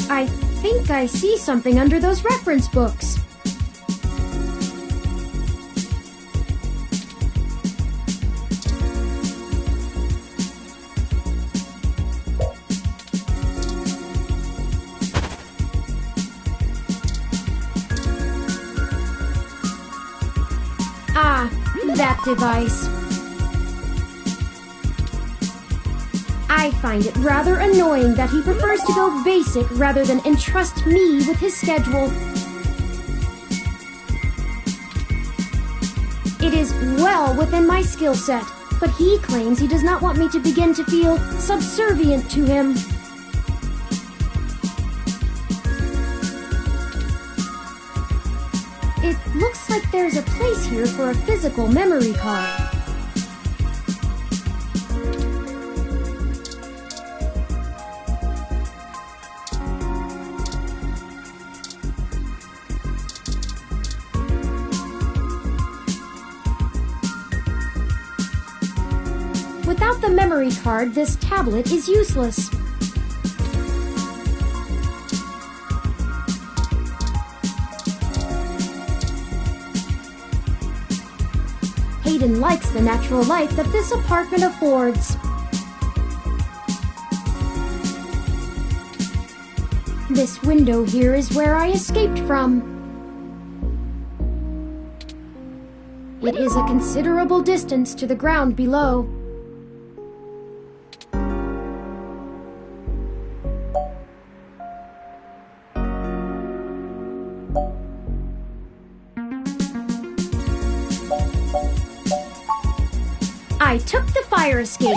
I think I see something under those reference books. Ah, that device. I find it rather annoying that he prefers to go basic rather than entrust me with his schedule. It is well within my skill set, but he claims he does not want me to begin to feel subservient to him. It looks like there's a place here for a physical memory card. Without the memory card, this tablet is useless. Hayden likes the natural light that this apartment affords. This window here is where I escaped from. It is a considerable distance to the ground below. I took the fire escape.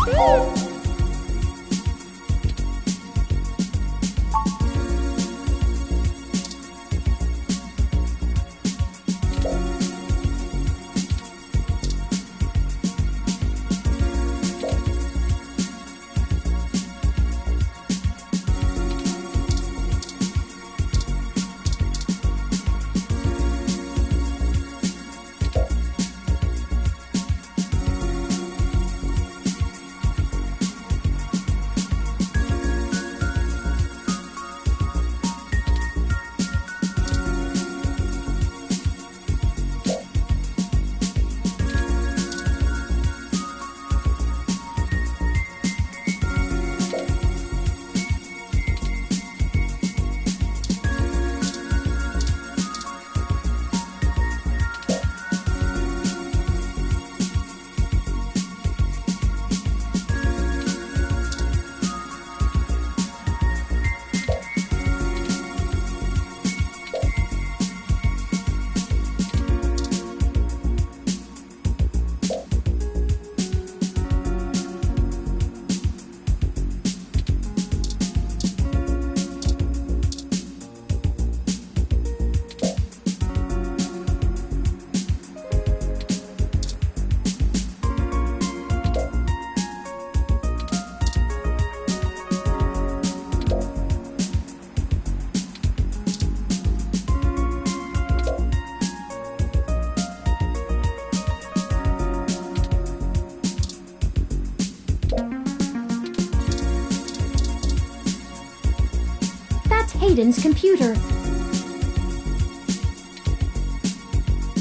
Hayden's computer.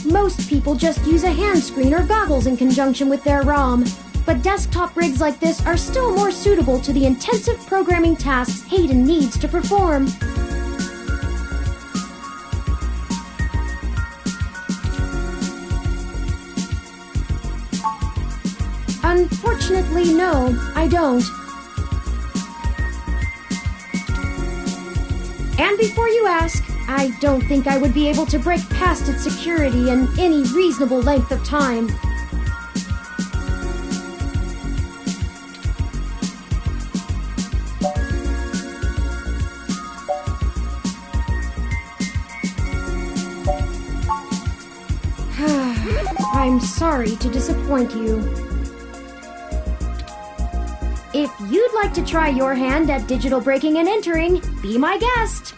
Most people just use a hand screen or goggles in conjunction with their ROM, but desktop rigs like this are still more suitable to the intensive programming tasks Hayden needs to perform. Unfortunately, no, I don't. And before you ask, I don't think I would be able to break past its security in any reasonable length of time. I'm sorry to disappoint you. If you'd like to try your hand at digital breaking and entering, be my guest.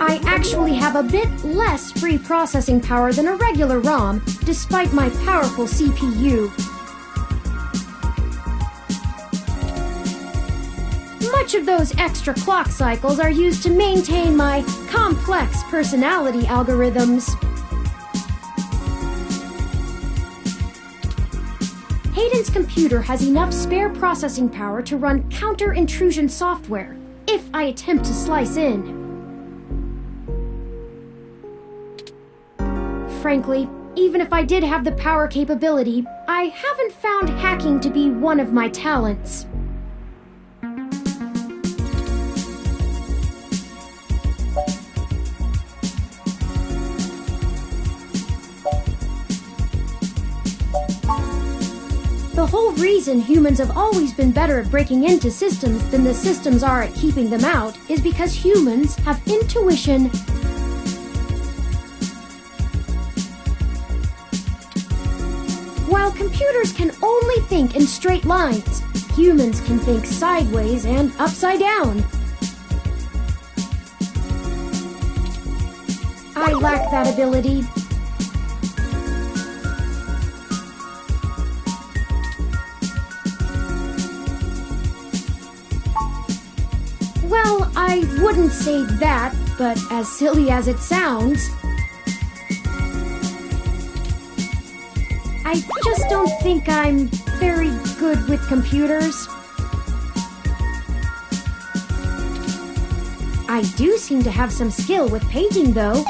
I actually have a bit less free processing power than a regular ROM, despite my powerful CPU. much of those extra clock cycles are used to maintain my complex personality algorithms. Hayden's computer has enough spare processing power to run counter-intrusion software, if I attempt to slice in. Frankly, even if I did have the power capability, I haven't found hacking to be one of my talents. The whole reason humans have always been better at breaking into systems than the systems are at keeping them out is because humans have intuition. While computers can only think in straight lines, humans can think sideways and upside down. I lack that ability. Well, I wouldn't say that, but as silly as it sounds, I just don't think I'm very good with computers. I do seem to have some skill with painting, though.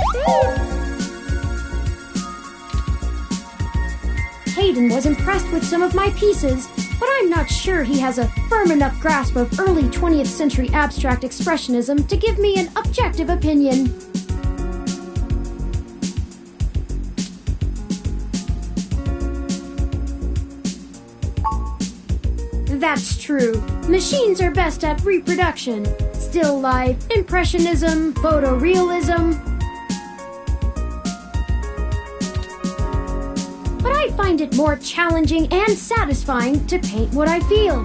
Hayden was impressed with some of my pieces, but I'm not sure he has a firm enough grasp of early 20th century abstract expressionism to give me an objective opinion. That's true. Machines are best at reproduction, still life, impressionism, photorealism. But I find it more challenging and satisfying to paint what I feel.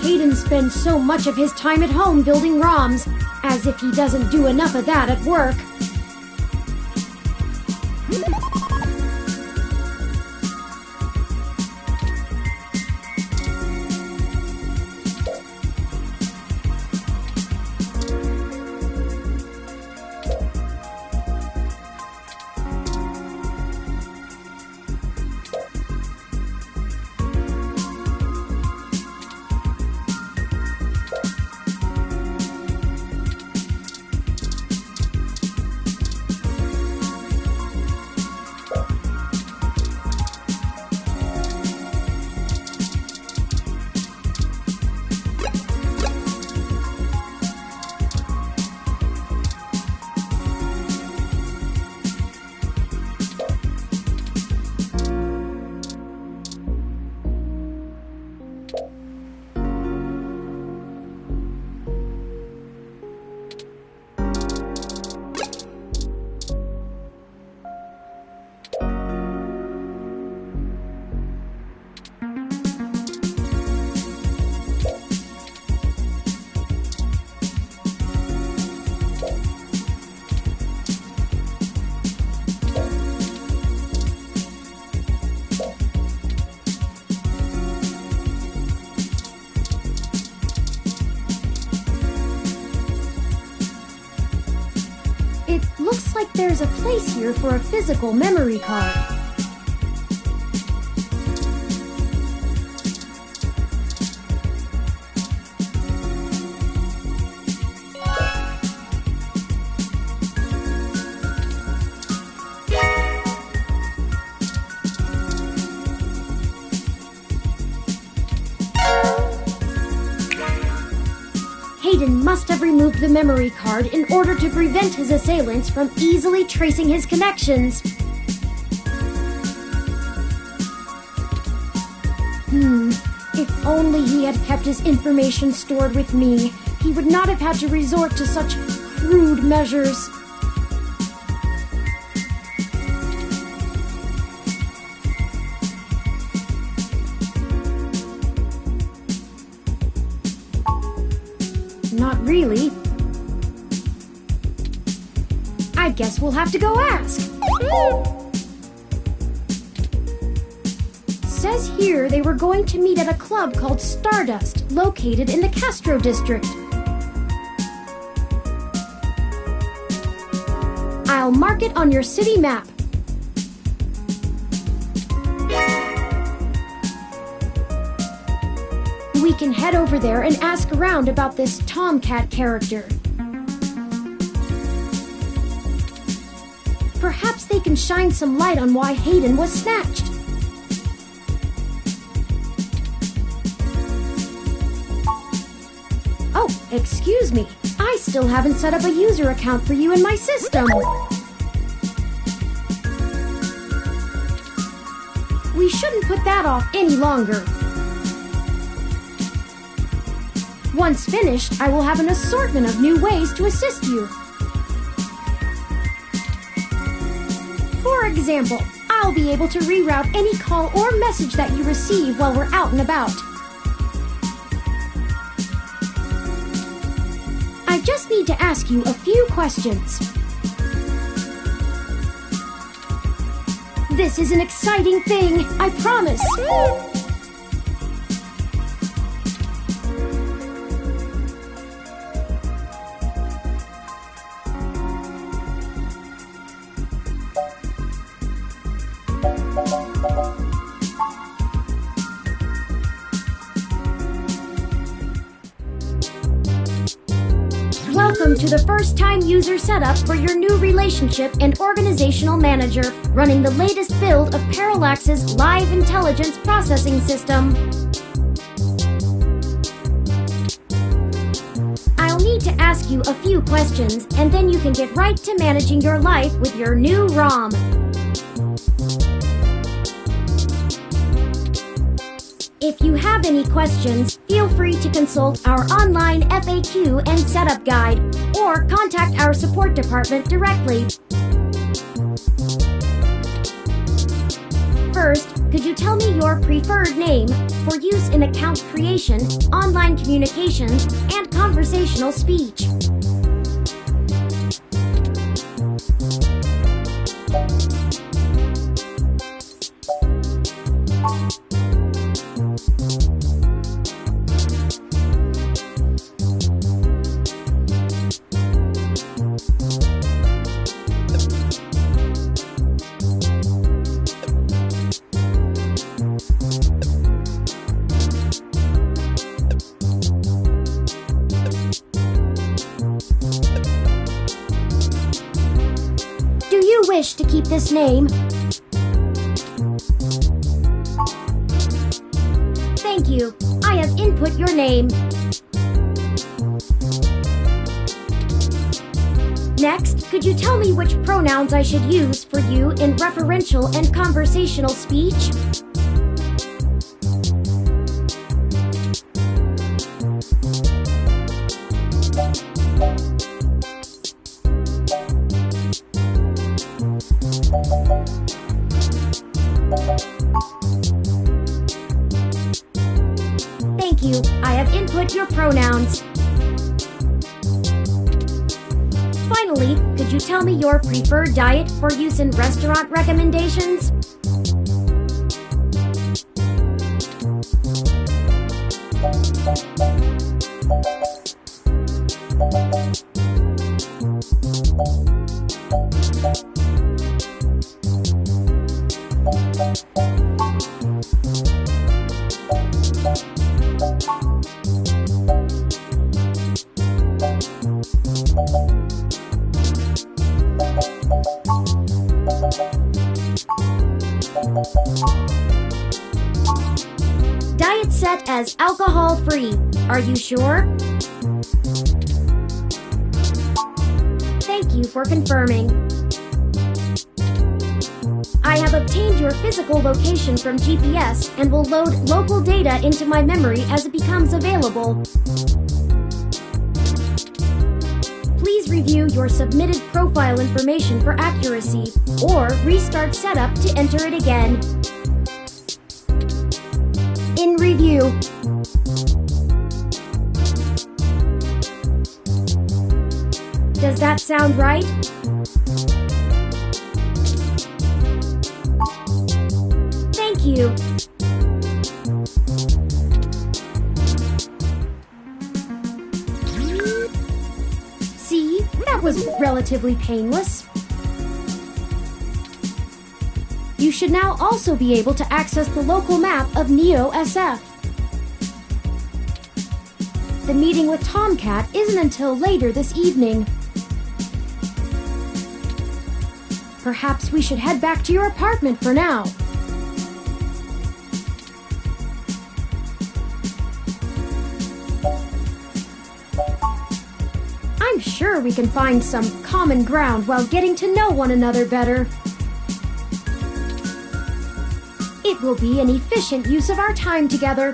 Hayden spends so much of his time at home building ROMs, as if he doesn't do enough of that at work. Looks like there's a place here for a physical memory card. Hayden must have removed the memory card in order to prevent his assailants from easily tracing his connections. If only he had kept his information stored with me, he would not have had to resort to such crude measures. Not really. I guess we'll have to go ask. Says here they were going to meet at a club called Stardust, located in the Castro district. I'll mark it on your city map. We can head over there and ask around about this Tomcat character. Perhaps they can shine some light on why Hayden was snatched. Oh, excuse me. I still haven't set up a user account for you in my system. We shouldn't put that off any longer. Once finished, I will have an assortment of new ways to assist you. For example, I'll be able to reroute any call or message that you receive while we're out and about. I just need to ask you a few questions. This is an exciting thing, I promise. Welcome to the first-time user setup for your new relationship and organizational manager, running the latest build of Parallax's Live Intelligence Processing System. I'll need to ask you a few questions, and then you can get right to managing your life with your new ROM. If you have any questions, feel free to consult our online FAQ and setup guide, or contact our support department directly. First, could you tell me your preferred name for use in account creation, online communications, and conversational speech? Wish to keep this name? Thank you. I have input your name. Next, could you tell me which pronouns I should use for you in referential and conversational speech? Thank you. I have input your pronouns. Finally, could you tell me your preferred diet for use in restaurant recommendations? Diet set as alcohol-free. Are you sure? Thank you for confirming. I have obtained your physical location from GPS and will load local data into my memory as it becomes available. Please review your submitted profile information for accuracy, or restart setup to enter it again. In review. Does that sound right? Thank you. See, that was relatively painless. You should now also be able to access the local map of Neo SF. The meeting with Tomcat isn't until later this evening. Perhaps we should head back to your apartment for now. I'm sure we can find some common ground while getting to know one another better. It will be an efficient use of our time together.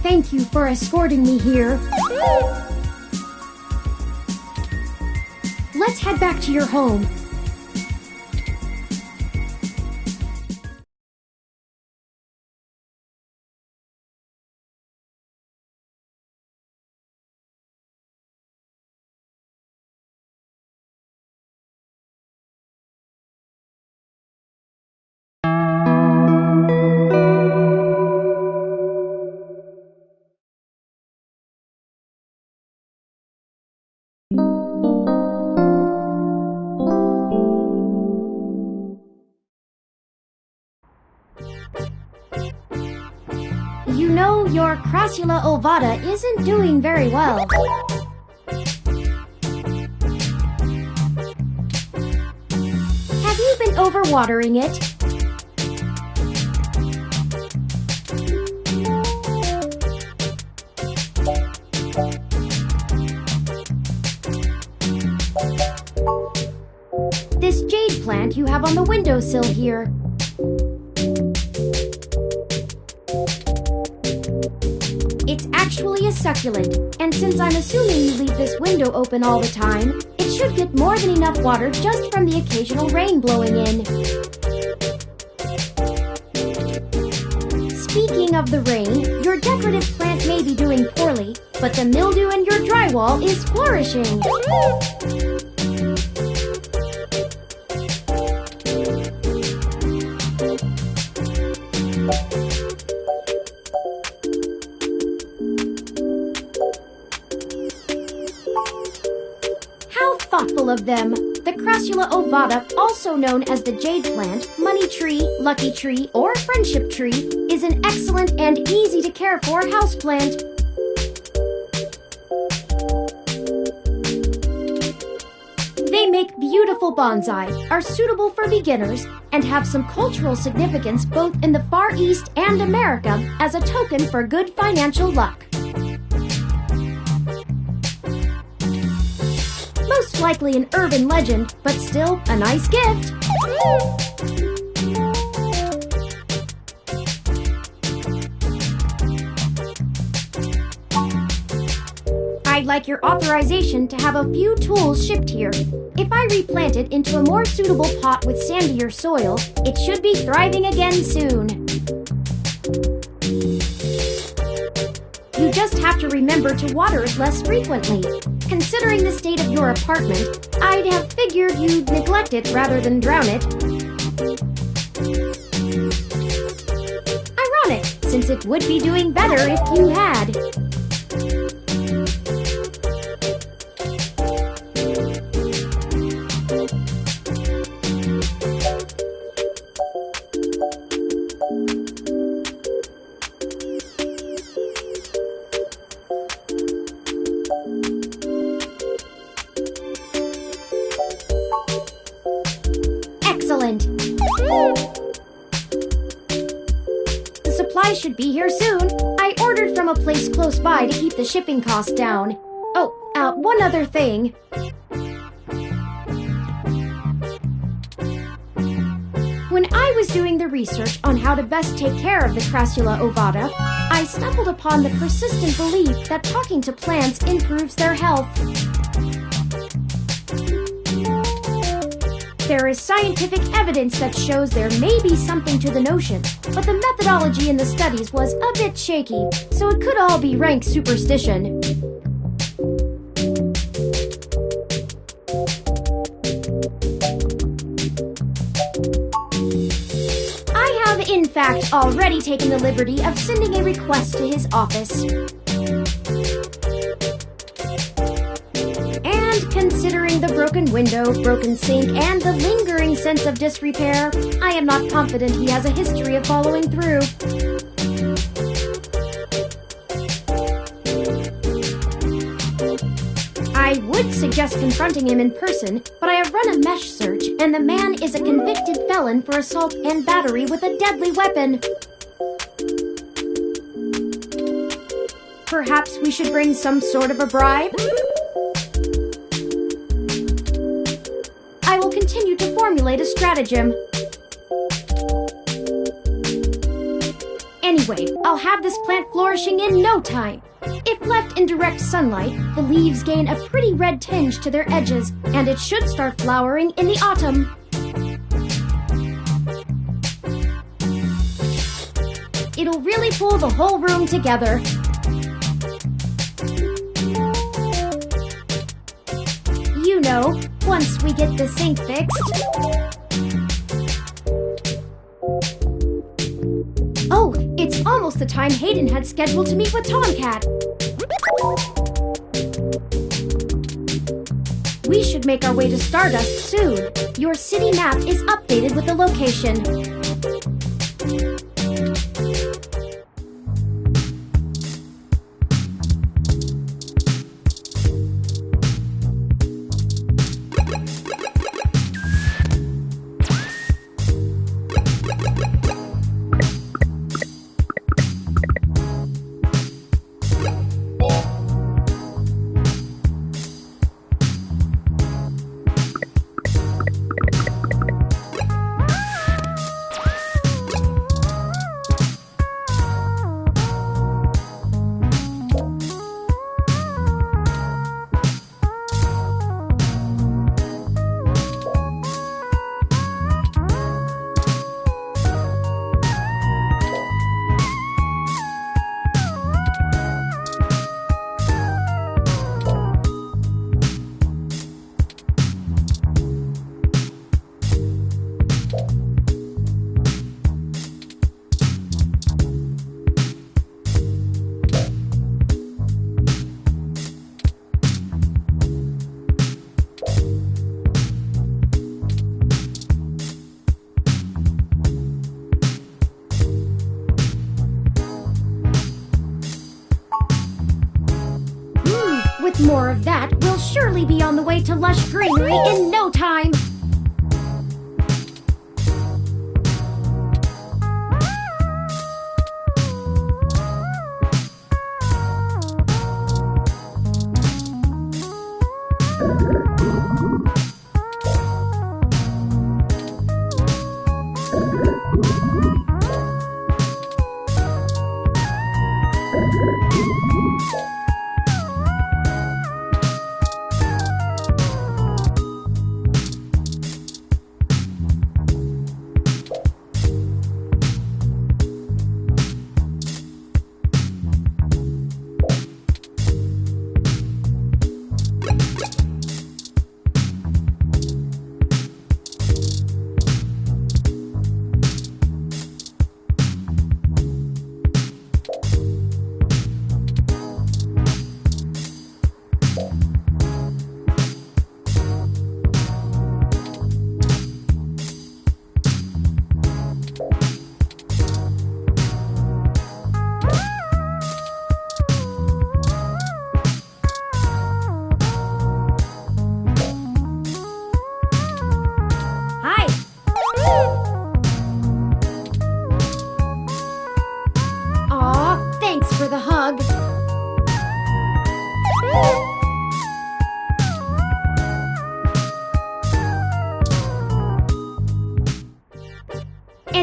Thank you for escorting me here. Let's head back to your home. You know, your Crassula ovata isn't doing very well. Have you been overwatering it? This jade plant you have on the windowsill here. It's actually a succulent, and since I'm assuming you leave this window open all the time, it should get more than enough water just from the occasional rain blowing in. Speaking of the rain, your decorative plant may be doing poorly, but the mildew in your drywall is flourishing. Thoughtful of them. The Crassula ovata, also known as the jade plant, money tree, lucky tree, or friendship tree, is an excellent and easy to care for houseplant. They make beautiful bonsai, are suitable for beginners, and have some cultural significance both in the Far East and America as a token for good financial luck. Most likely an urban legend, but still a nice gift. I'd like your authorization to have a few tools shipped here. If I replant it into a more suitable pot with sandier soil, it should be thriving again soon. You just have to remember to water it less frequently. Considering the state of your apartment, I'd have figured you'd neglect it rather than drown it. Ironic, since it would be doing better if you had. Excellent. The supplies should be here soon. I ordered from a place close by to keep the shipping cost down. Oh, one other thing. When I was doing the research on how to best take care of the Crassula ovata, I stumbled upon the persistent belief that talking to plants improves their health. There is scientific evidence that shows there may be something to the notion, but the methodology in the studies was a bit shaky, so it could all be rank superstition. In fact, already taken the liberty of sending a request to his office. And considering the broken window, broken sink, and the lingering sense of disrepair, I am not confident he has a history of following through. I would suggest confronting him in person, but I have run a mesh search, and the man is a convicted felon for assault and battery with a deadly weapon. Perhaps we should bring some sort of a bribe? I will continue to formulate a stratagem. Anyway, I'll have this plant flourishing in no time. If left in direct sunlight, the leaves gain a pretty red tinge to their edges, and it should start flowering in the autumn. It'll really pull the whole room together. You know, once we get the sink fixed. Oh, it's almost the time Hayden had scheduled to meet with Tomcat. We should make our way to Stardust soon. Your city map is updated with the location. With more of that, we'll surely be on the way to lush greenery in no time.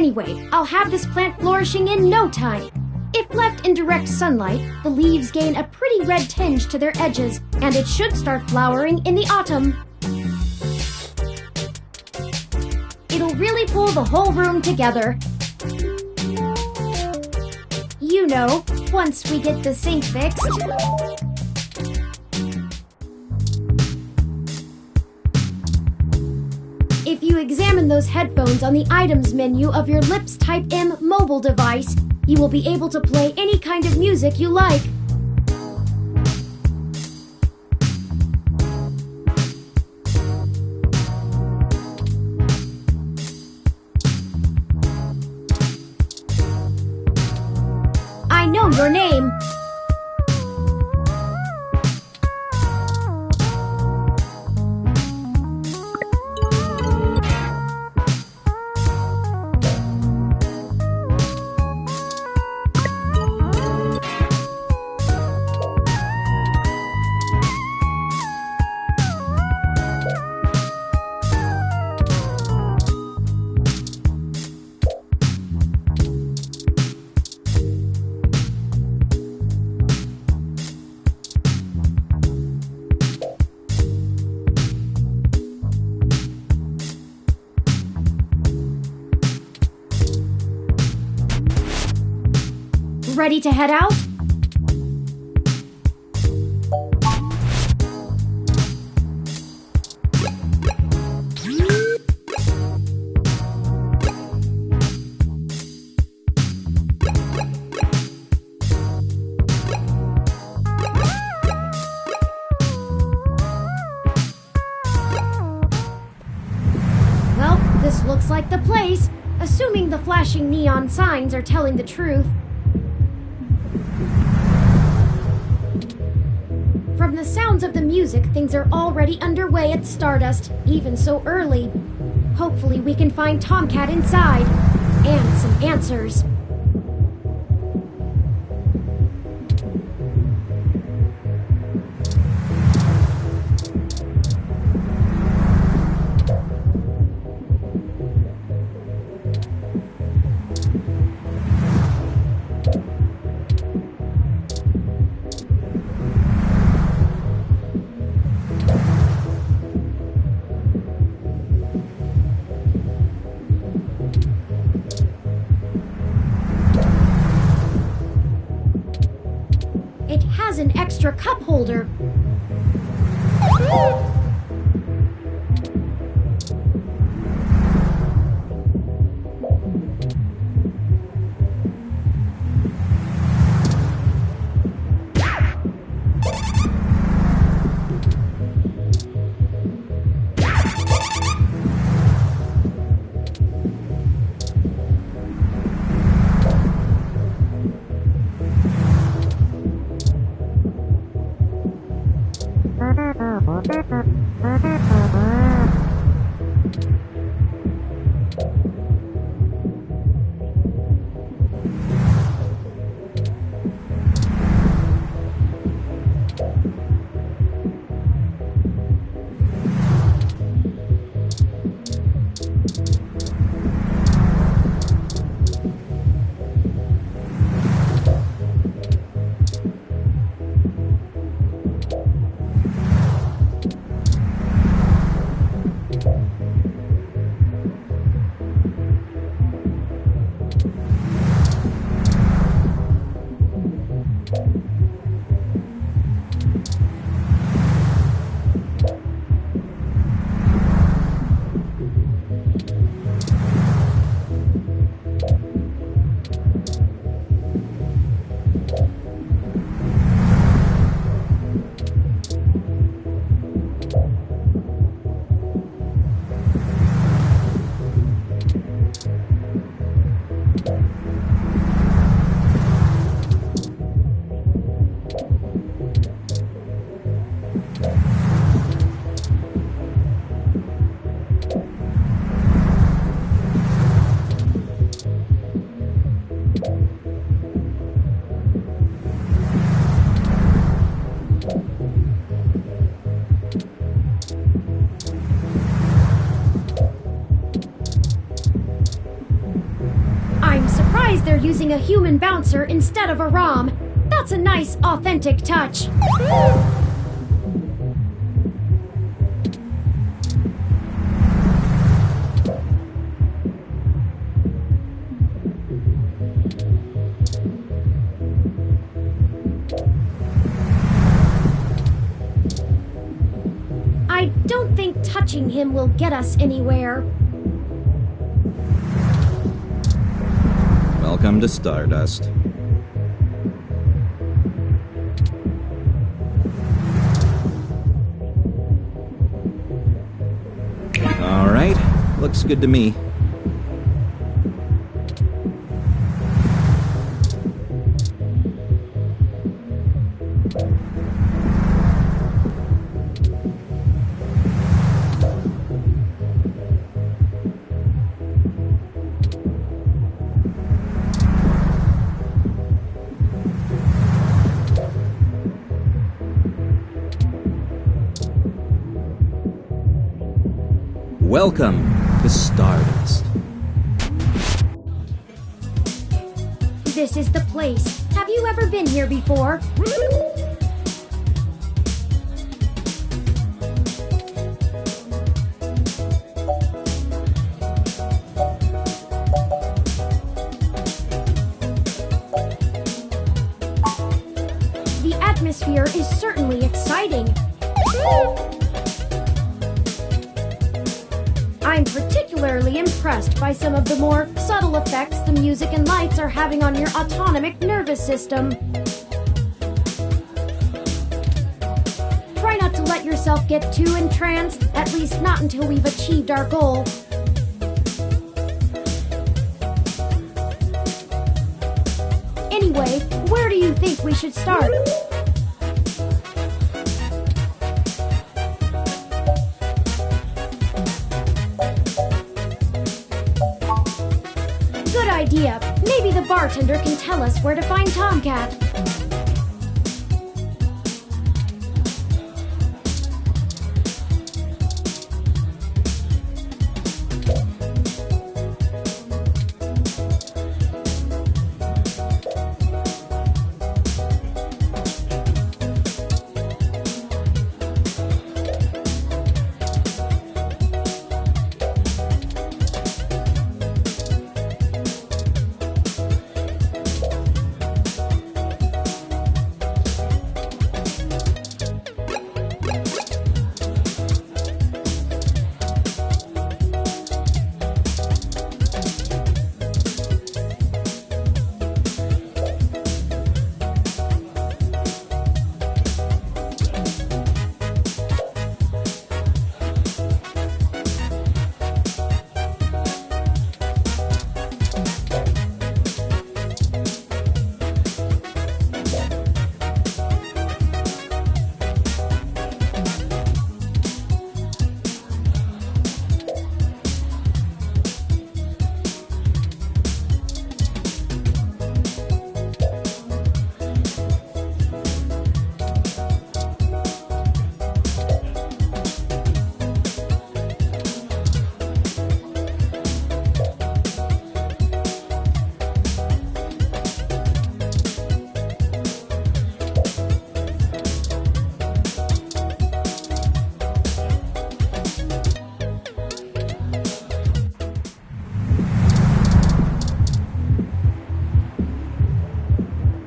Anyway, I'll have this plant flourishing in no time. If left in direct sunlight, the leaves gain a pretty red tinge to their edges, and it should start flowering in the autumn. It'll really pull the whole room together. You know, once we get the sink fixed. If you examine those headphones on the items menu of your Lips Type M mobile device, you will be able to play any kind of music you like. I know your name. Ready to head out? Well, this looks like the place, assuming the flashing neon signs are telling the truth. From the sounds of the music, things are already underway at Stardust, even so early. Hopefully we can find Tomcat inside, and some answers. It has an extra cup holder. using a human bouncer instead of a ROM. That's a nice, authentic touch. I don't think touching him will get us anywhere. Welcome to Stardust. All right, looks good to me. Welcome to Stardust. This is the place. Have you ever been here before? The atmosphere is certainly exciting. I'm particularly impressed by some of the more subtle effects the music and lights are having on your autonomic nervous system. Try not to let yourself get too entranced, at least not until we've achieved our goal. Anyway, where do you think we should start? Good idea. Maybe the bartender can tell us where to find Tomcat.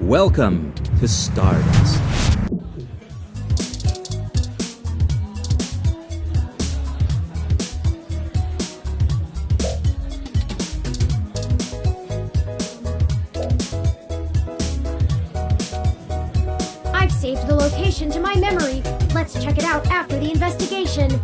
Welcome to Stardust. I've saved the location to my memory. Let's check it out after the investigation.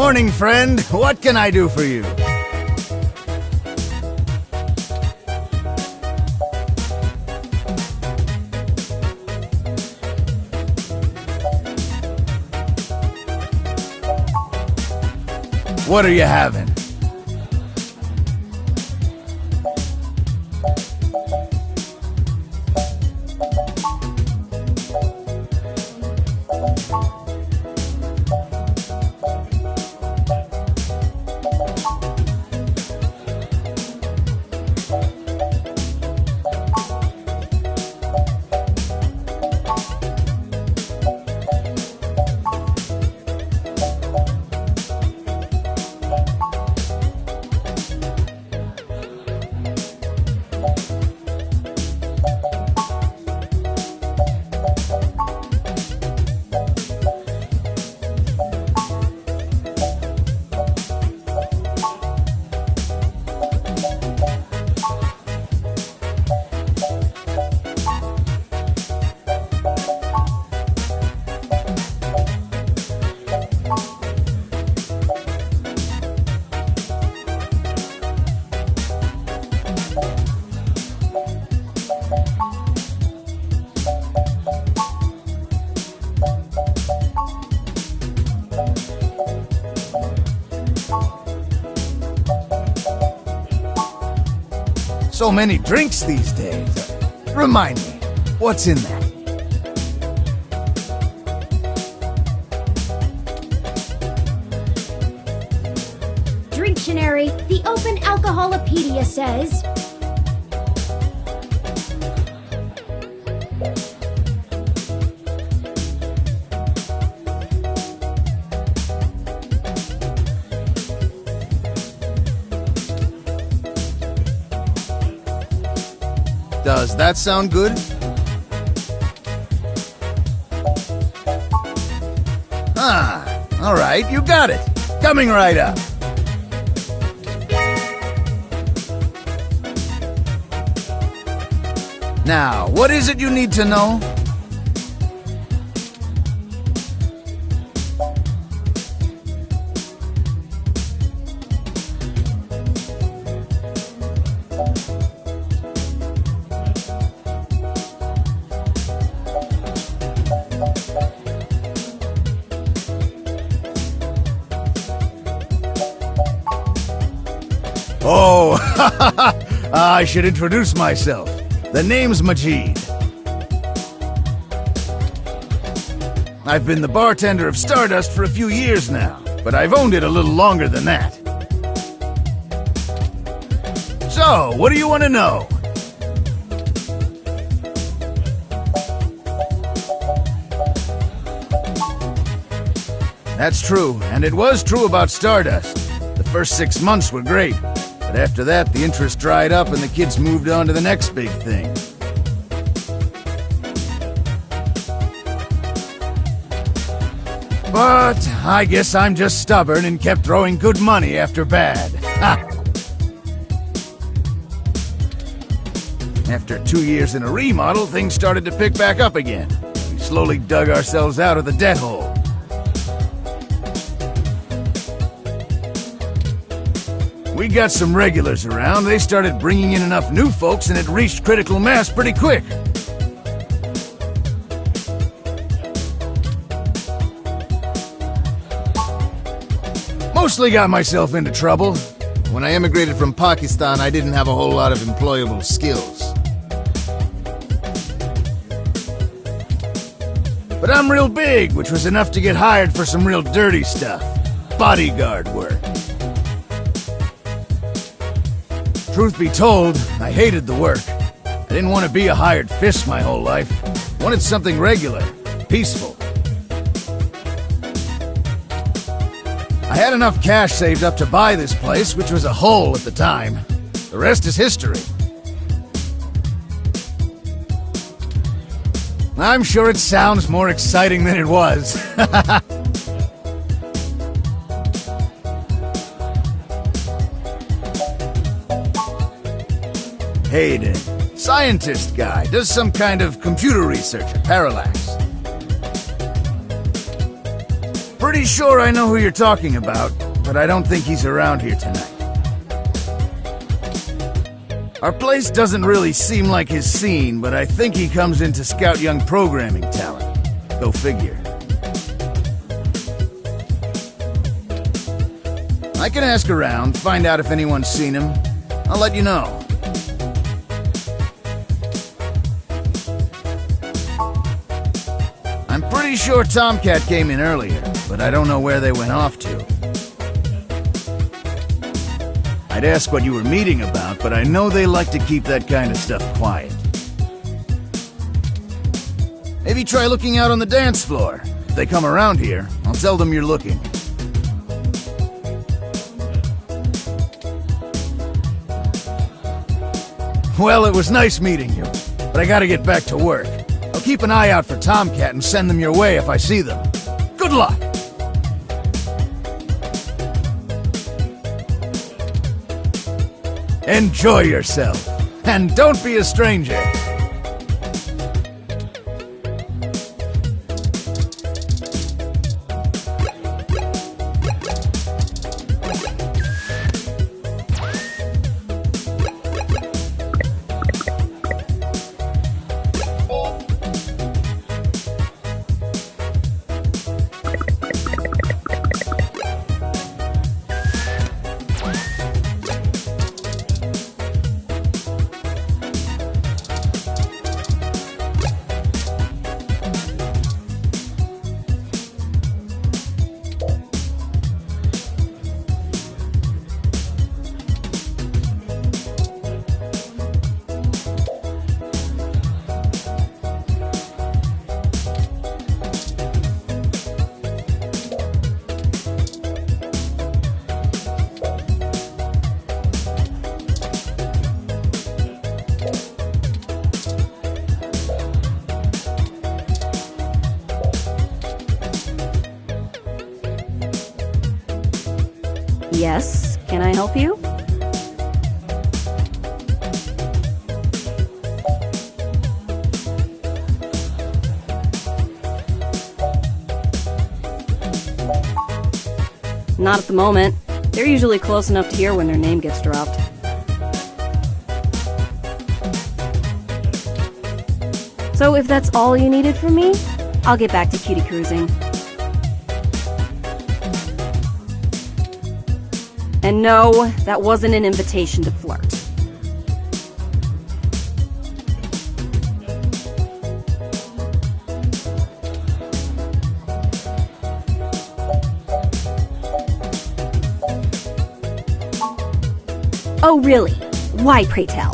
Morning, friend. What can I do for you? What are you having? So many drinks these days. Remind me, what's in that? Dictionary, the Open Alcoholopedia says... Does that sound good? Ah, all right, you got it. Coming right up. Now, what is it you need to know? Oh, I should introduce myself. The name's Majid. I've been the bartender of Stardust for a few years now, but I've owned it a little longer than that. So, what do you want to know? That's true, and it was true about Stardust. The first 6 months were great. But after that, the interest dried up and the kids moved on to the next big thing. But I guess I'm just stubborn and kept throwing good money after bad. Ha! After 2 years in a remodel, things started to pick back up again. We slowly dug ourselves out of the debt hole. We got some regulars around, they started bringing in enough new folks and it reached critical mass pretty quick. Mostly got myself into trouble. When I emigrated from Pakistan, I didn't have a whole lot of employable skills. But I'm real big, which was enough to get hired for some real dirty stuff. Bodyguard work. Truth be told, I hated the work. I didn't want to be a hired fist my whole life. I wanted something regular, peaceful. I had enough cash saved up to buy this place, which was a hole at the time. The rest is history. I'm sure it sounds more exciting than it was. Hayden, scientist guy, does some kind of computer research at Parallax. pretty sure I know who you're talking about, but I don't think he's around here tonight. Our place doesn't really seem like his scene, but I think he comes in to scout young programming talent. Go figure. I can ask around, find out if anyone's seen him. I'll let you know. I'm pretty sure Tomcat came in earlier, but I don't know where they went off to. I'd ask what you were meeting about, but I know they like to keep that kind of stuff quiet. Maybe try looking out on the dance floor. If they come around here, I'll tell them you're looking. Well, it was nice meeting you, but I gotta get back to work. I'll keep an eye out for Tomcat and send them your way if I see them. Good luck! Enjoy yourself, and don't be a stranger. Yes, can I help you? Not at the moment. They're usually close enough to hear when their name gets dropped. So if that's all you needed from me, I'll get back to cutie cruising. And no, that wasn't an invitation to flirt. Oh, really? Why, pray tell?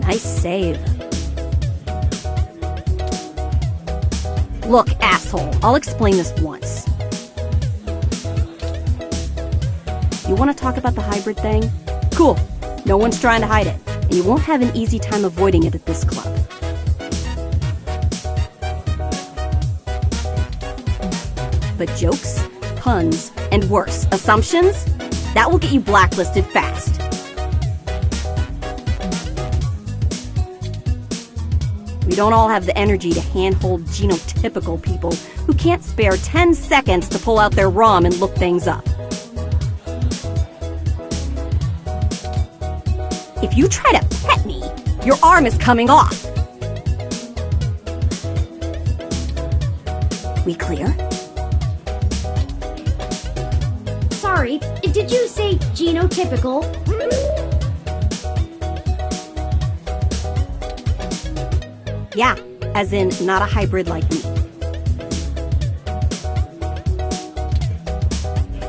Nice save. Look, asshole, I'll explain this once. You want to talk about the hybrid thing? Cool. No one's trying to hide it, and you won't have an easy time avoiding it at this club. But jokes, puns, and worse, assumptions? That will get you blacklisted fast. We don't all have the energy to handhold genotypical people who can't spare 10 seconds to pull out their ROM and look things up. If you try to pet me, your arm is coming off. We clear? Sorry, did you say genotypical? Yeah, as in not a hybrid like me.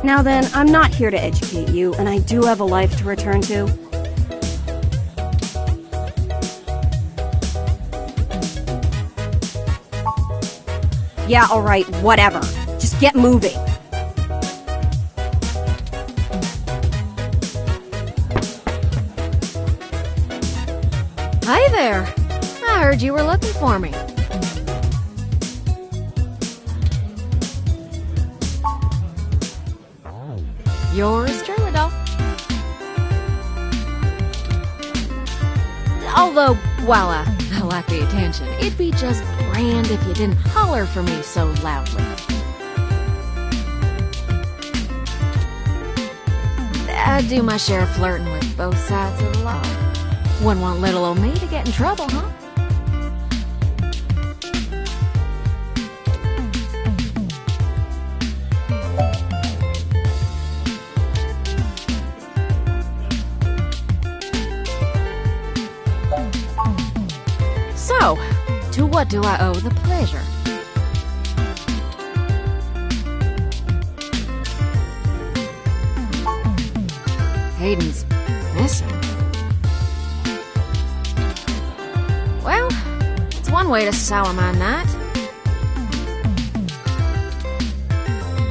Now then, I'm not here to educate you, and I do have a life to return to. Yeah, alright, whatever. Just get moving. Hi there. I heard you were looking for me. Yours truly, doll. Although, while I like the attention, it'd be just grand if you didn't holler for me so loudly. I do my share of flirting with both sides of the law. Wouldn't want little old me to get in trouble, huh? So, to what do I owe the pleasure? Hayden's missing. Well, it's one way to sour my night.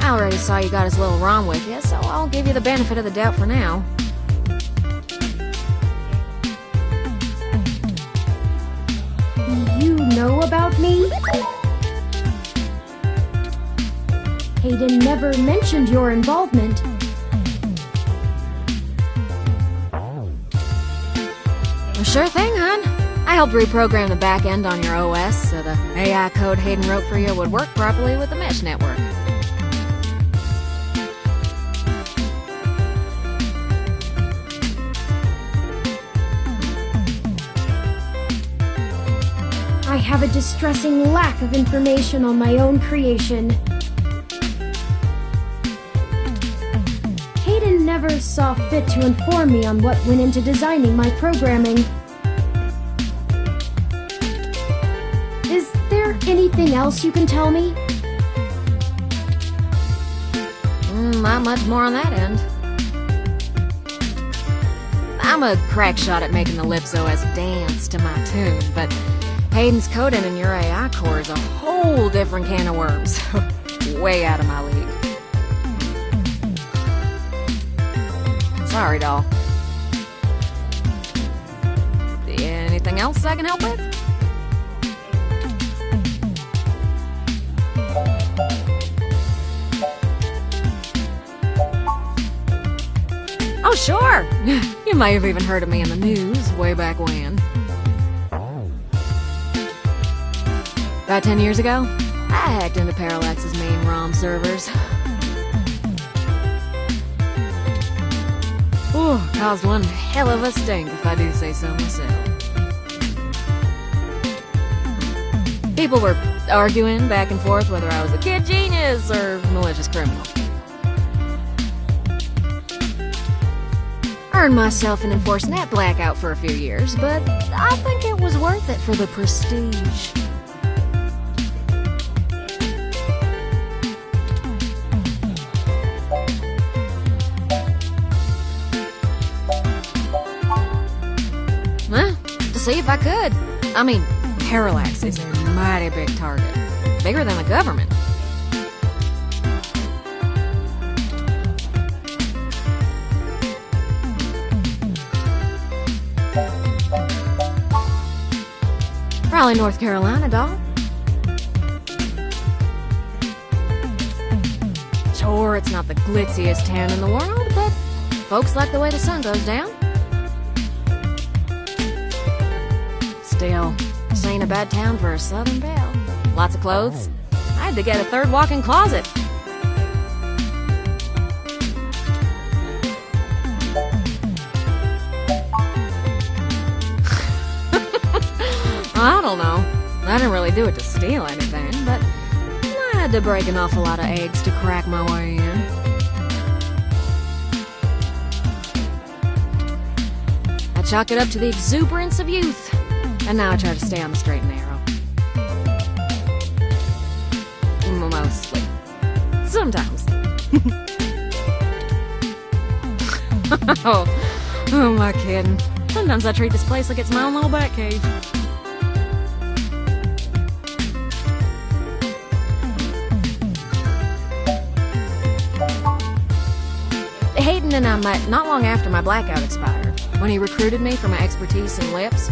I already saw you got his little ROM with you, so I'll give you the benefit of the doubt for now. You know about me? Hayden never mentioned your involvement. Well, sure thing, hon. I helped reprogram the back end on your OS so the AI code Hayden wrote for you would work properly with the mesh network. I have a distressing lack of information on my own creation. Hayden never saw fit to inform me on what went into designing my programming. Is there anything else you can tell me? Not much more on that end. I'm a crack shot at making the Lips OS dance to my tune, but Hayden's coding in your AI core is a whole different can of worms. Way out of my league. Sorry, doll. Anything else I can help with? Oh, sure! You may have even heard of me in the news way back when. About 10 years ago, I hacked into Parallax's main ROM servers. Ooh, caused one hell of a stink, if I do say so myself. People were arguing back and forth whether I was a kid genius or malicious criminal. Earned myself an enforced net blackout for a few years, but I think it was worth it for the prestige. See if I could. I mean, Parallax is a mighty big target. Bigger than the government. Raleigh, North Carolina, doll. Sure, it's not the glitziest town in the world, but folks like the way the sun goes down. Still, this ain't a bad town for a Southern belle. Lots of clothes. I had to get a third walk-in closet. I don't know. I didn't really do it to steal anything, but I had to break an awful lot of eggs to crack my way in. I chalk it up to the exuberance of youth. And now I try to stay on the straight and narrow. Mostly. Sometimes. Oh, am I kidding? Sometimes I treat this place like it's my own little bat cave. Hayden and I met not long after my blackout expired, when he recruited me for my expertise in lips.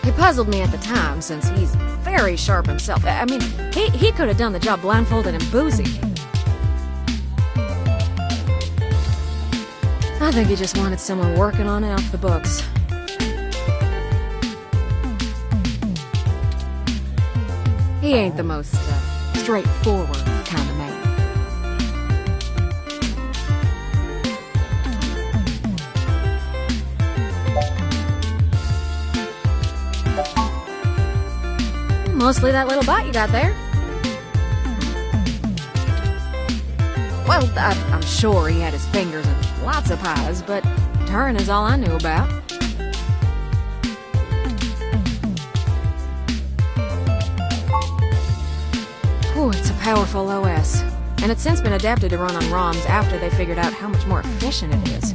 It puzzled me at the time, since he's very sharp himself. I mean, he could have done the job blindfolded and boozy. I think he just wanted someone working on it off the books. He ain't the most straightforward kind of man. Mostly that little bite you got there. Well, I'm sure he had his fingers in lots of pies, but Turin is all I knew about. Ooh, it's a powerful OS, and it's since been adapted to run on ROMs after they figured out how much more efficient it is.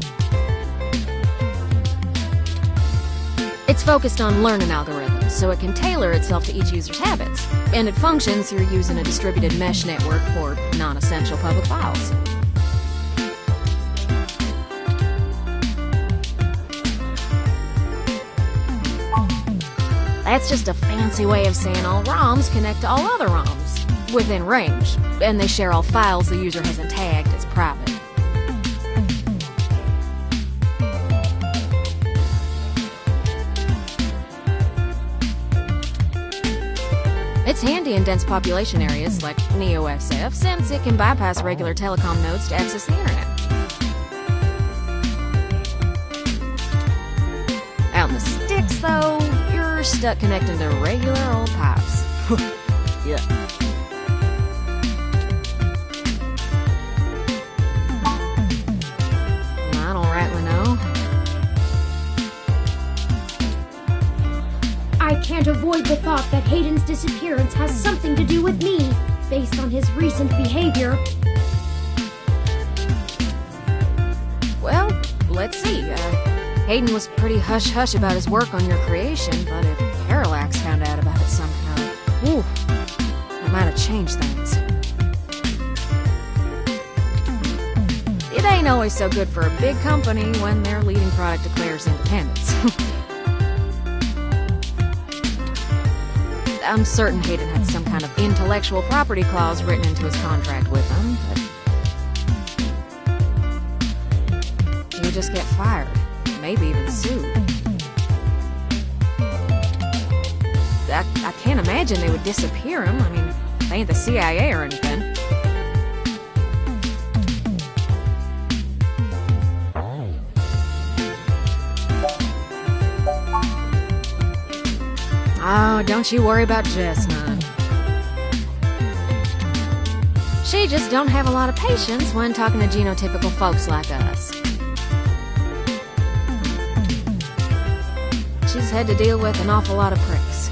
It's focused on learning algorithms, so it can tailor itself to each user's habits, and it functions through using a distributed mesh network for non-essential public files. That's just a fancy way of saying all ROMs connect to all other ROMs within range, and they share all files the user hasn't tagged as private. It's handy in dense population areas like NeoSF, since it can bypass regular telecom nodes to access the internet. Out in the sticks, though, you're stuck connecting to regular old pipes. Yeah. I don't rightly know. I can't avoid the thought that Hayden's disappearance has something to do with me, based on his recent behavior. Well, let's see. Hayden was pretty hush-hush about his work on your creation, but if Parallax found out about it somehow, whew, that might have changed things. It ain't always so good for a big company when their leading product declares independence. I'm certain Hayden had some kind of intellectual property clause written into his contract with them, but he would just get fired, maybe even sued. I can't imagine they would disappear him. I mean, they ain't the CIA or anything. Oh, don't you worry about Jess, none. She just don't have a lot of patience when talking to genotypical folks like us. She's had to deal with an awful lot of pricks.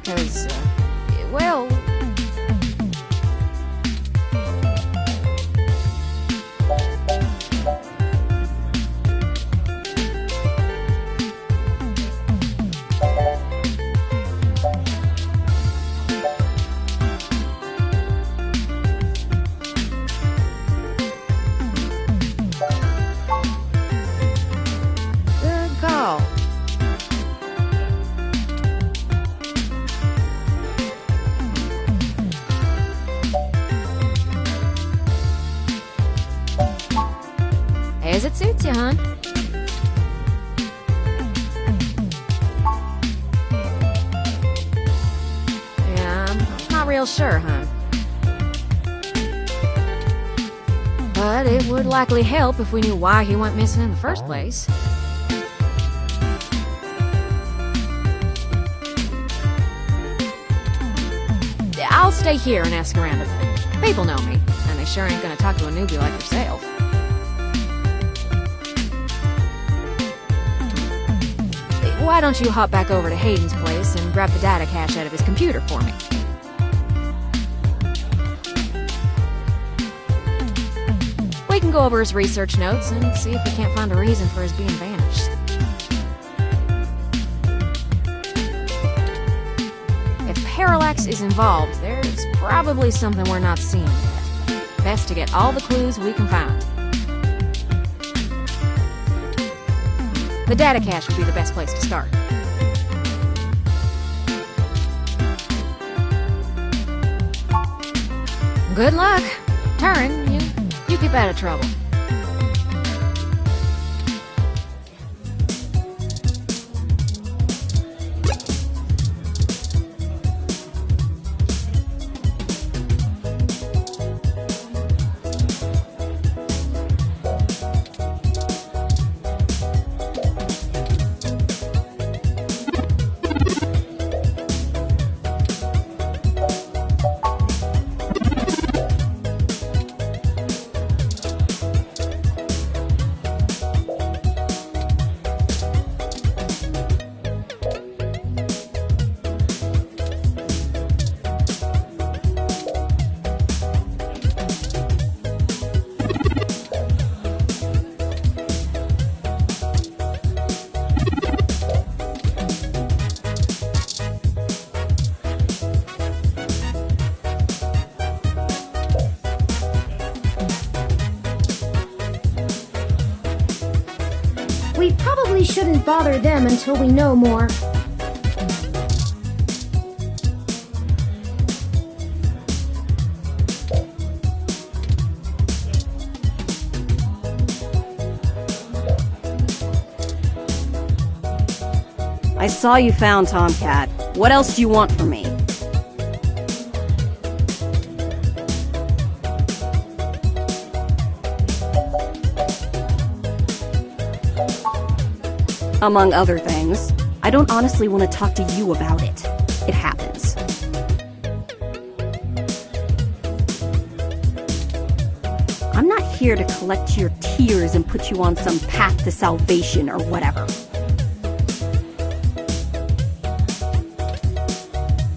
'Cause, well... Good call. As it suits you, hon. Yeah, I'm not real sure, hon. But it would likely help if we knew why he went missing in the first place. I'll stay here and ask around a bit. People know me, and they sure ain't gonna talk to a newbie like yourself. Why don't you hop back over to Hayden's place and grab the data cache out of his computer for me? We can go over his research notes and see if we can't find a reason for his being vanished. If Parallax is involved, there's probably something we're not seeing yet. Best to get all the clues we can find. The data cache would be the best place to start. Good luck. Turin, you keep out of trouble. We probably shouldn't bother them until we know more. I saw you found Tomcat. What else do you want from me? Among other things, I don't honestly want to talk to you about it. It happens. I'm not here to collect your tears and put you on some path to salvation or whatever.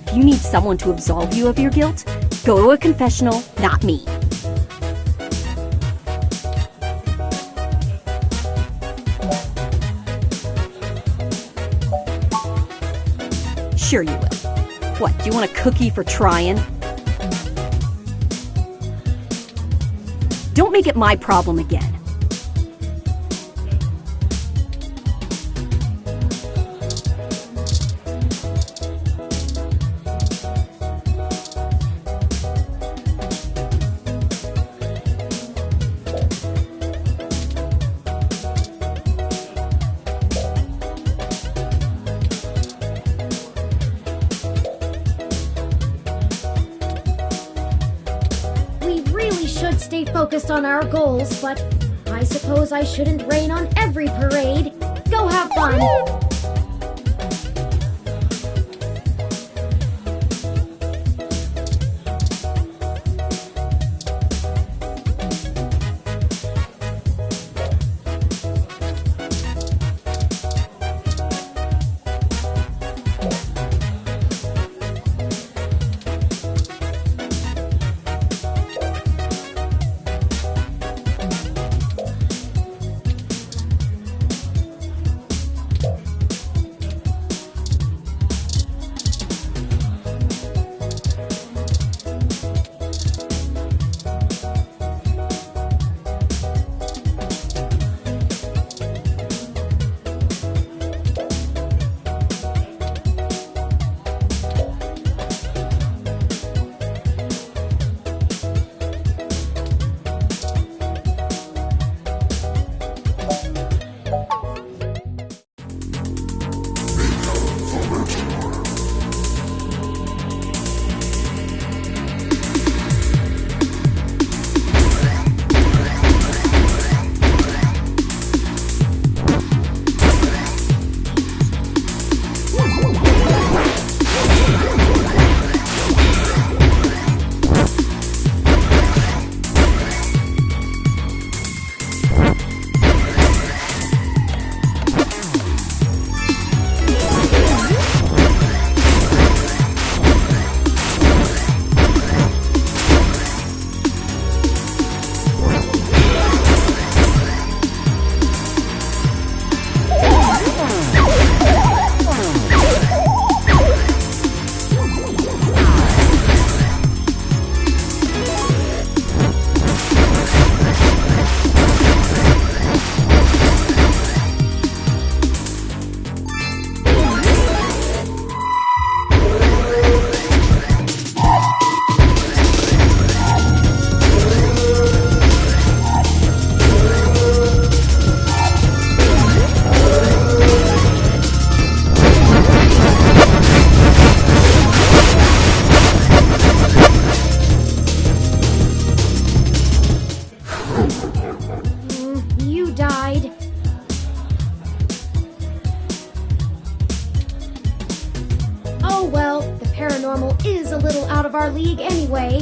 If you need someone to absolve you of your guilt, go to a confessional, not me. Sure you will. What, do you want a cookie for trying? Don't make it my problem again. Should stay focused on our goals, but I suppose I shouldn't rain on every parade. Go have fun! League anyway.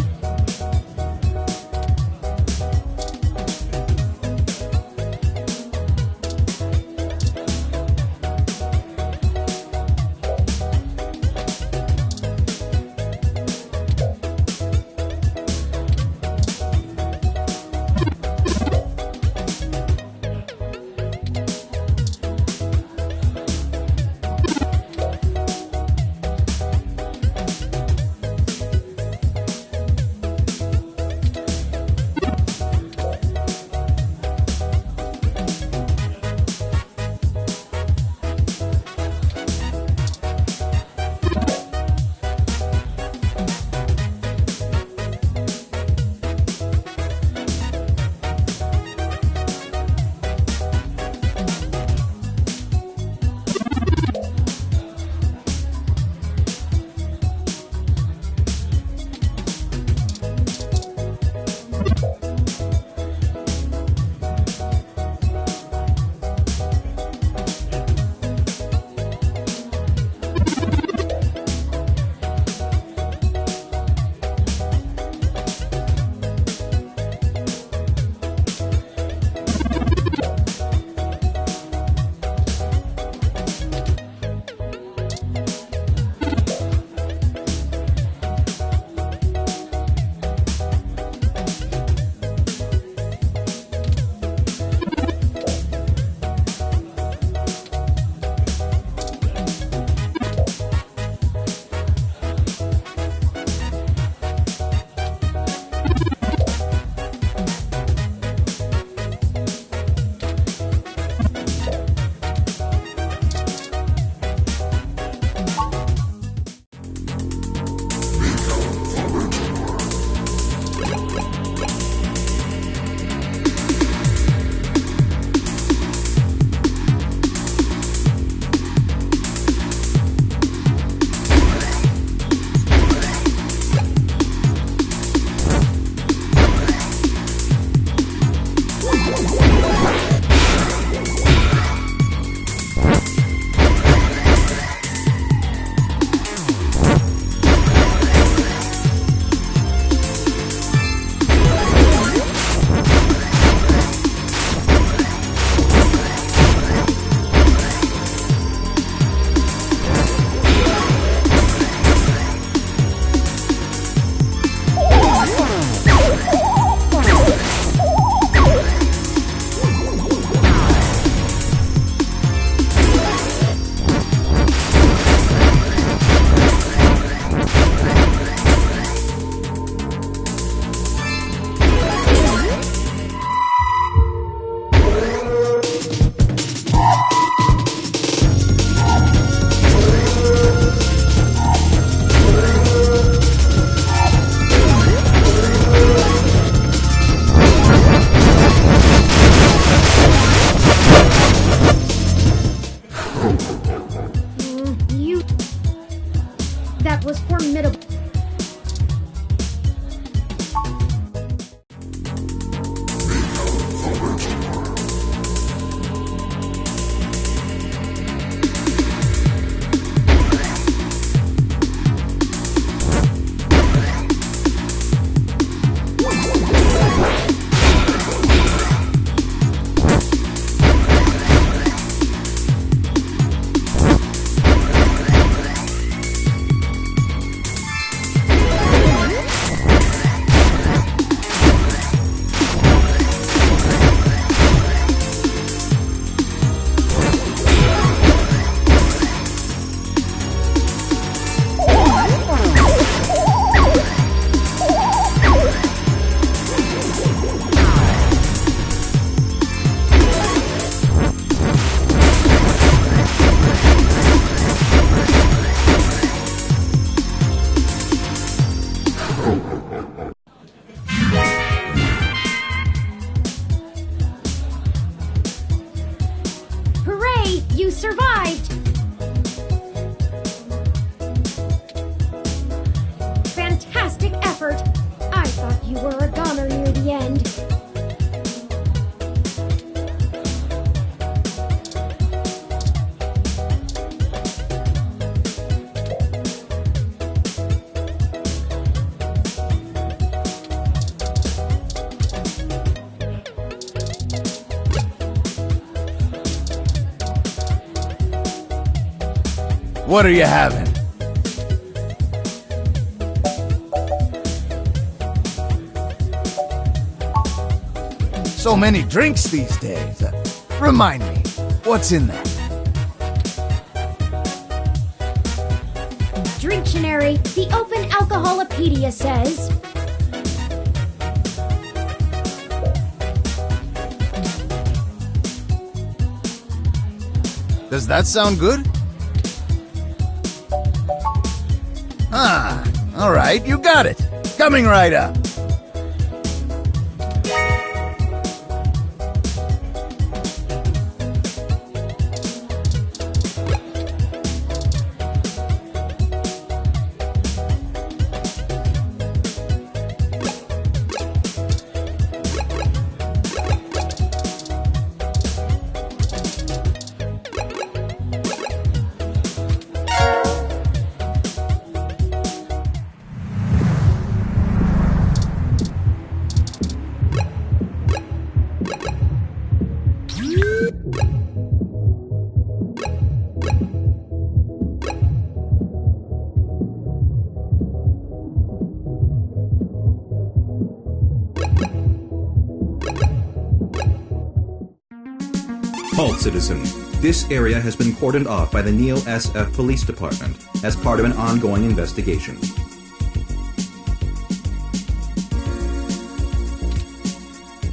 That was formidable. Hooray! You survived! Fantastic effort! I thought you were a goner near the end. What are you having? So many drinks these days. Remind me, what's in there? Dictionary, the Open Alcoholopedia says... Does that sound good? Ah, all right, you got it. Coming right up. Halt, citizen. This area has been cordoned off by the Neo SF Police Department as part of an ongoing investigation.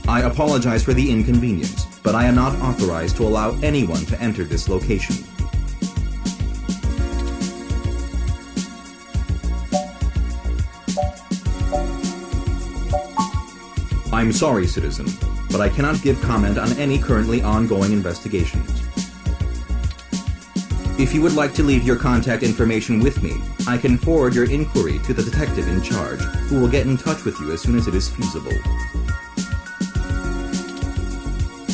I apologize for the inconvenience, but I am not authorized to allow anyone to enter this location. I'm sorry, citizen, but I cannot give comment on any currently ongoing investigations. If you would like to leave your contact information with me, I can forward your inquiry to the detective in charge, who will get in touch with you as soon as it is feasible.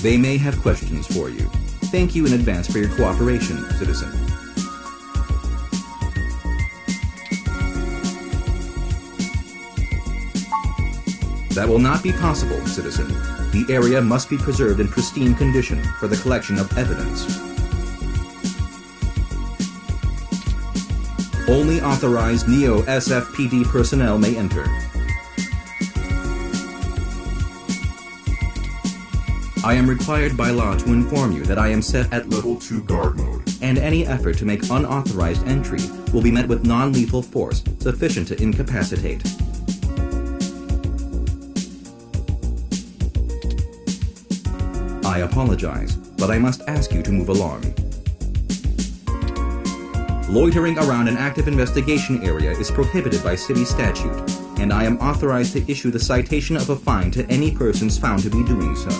They may have questions for you. Thank you in advance for your cooperation, citizen. That will not be possible, citizen. The area must be preserved in pristine condition for the collection of evidence. Only authorized Neo SFPD personnel may enter. I am required by law to inform you that I am set at Level 2 guard mode, and any effort to make unauthorized entry will be met with non-lethal force sufficient to incapacitate. I apologize, but I must ask you to move along. Loitering around an active investigation area is prohibited by city statute, and I am authorized to issue the citation of a fine to any persons found to be doing so.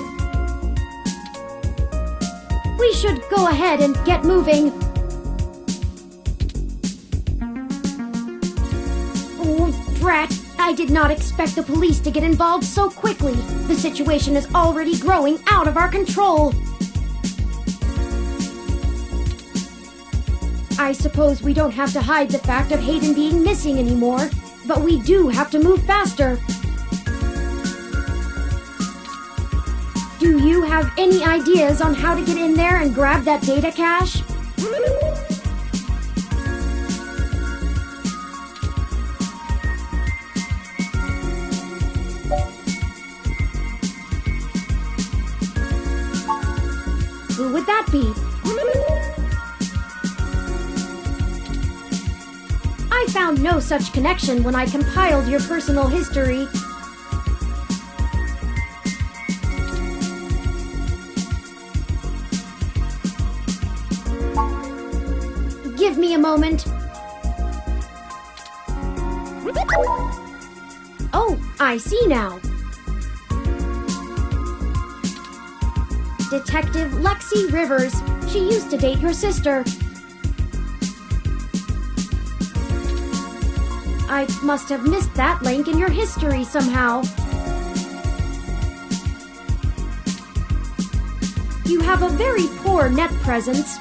We should go ahead and get moving. Oh, drat. I did not expect the police to get involved so quickly. The situation is already growing out of our control. I suppose we don't have to hide the fact of Hayden being missing anymore, but we do have to move faster. Do you have any ideas on how to get in there and grab that data cache? Who would that be? I found no such connection when I compiled your personal history. Give me a moment. Oh, I see now. Detective Lexi Rivers. She used to date your sister. I must have missed that link in your history somehow. You have a very poor net presence.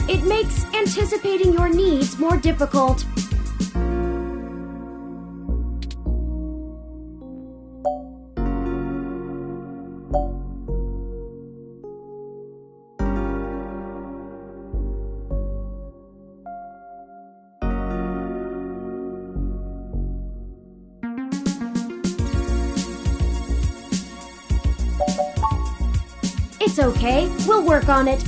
It makes anticipating your needs more difficult. It's okay. We'll work on it.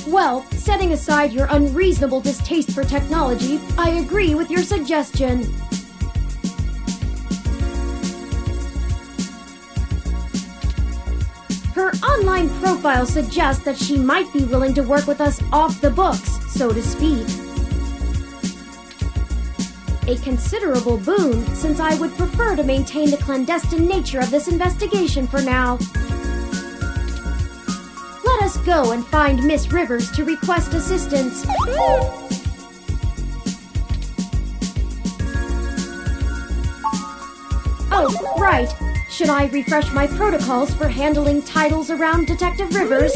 Well, setting aside your unreasonable distaste for technology, I agree with your suggestion. Her online profile suggests that she might be willing to work with us off the books, so to speak. A considerable boon, since I would prefer to maintain the clandestine nature of this investigation for now. Let us go and find Miss Rivers to request assistance. Oh, right. Should I refresh my protocols for handling titles around Detective Rivers?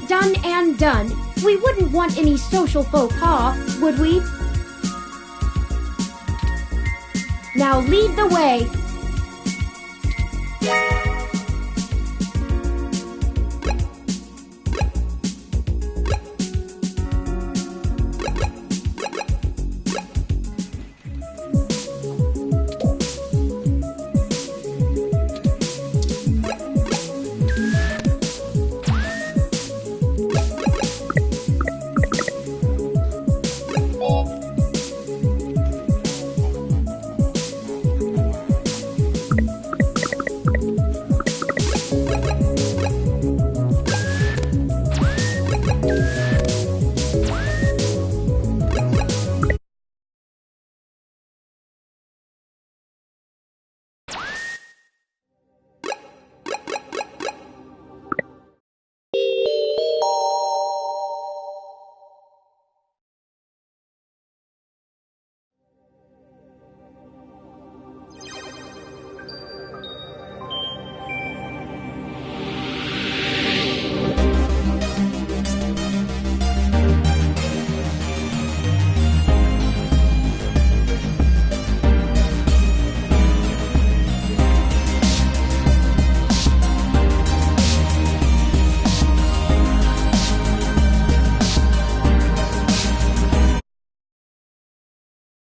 Done and done. We wouldn't want any social faux pas, would we? Now lead the way.